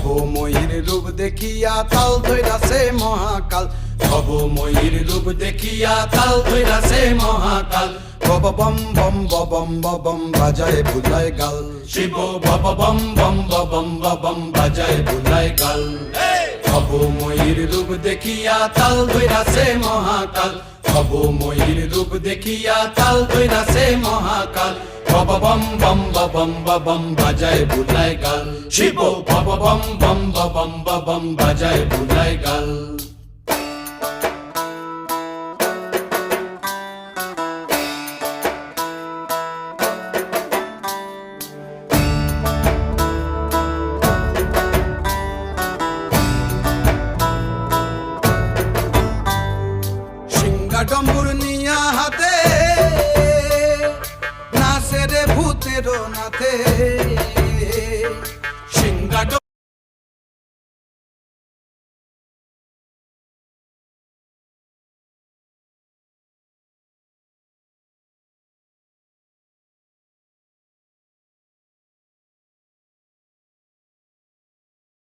ভবময়ীর রূপ দেখিয়া তাল ধইরাছে মহাকাল, ভবময়ীর রূপ দেখিয়া তাল ধইরাছে মহাকাল। বব বম বম বম বম বাজায় বুলায় গাল, শিব বব বম বম বম বম বাজায় বুলায় গাল। ভবময়ীর রূপ দেখিয়া তাল ধইরাছে মহাকাল, ভবময়ীর রূপ দেখিয়া তাল ধইরাছে মহাকাল। বব বম বম বম বাজায় বুলায় গাল, শিব বব বম বম বম বাজায় বুলায় গাল। ডম্বুর নিয়া হাতে নাচে রে ভূতের নাথে,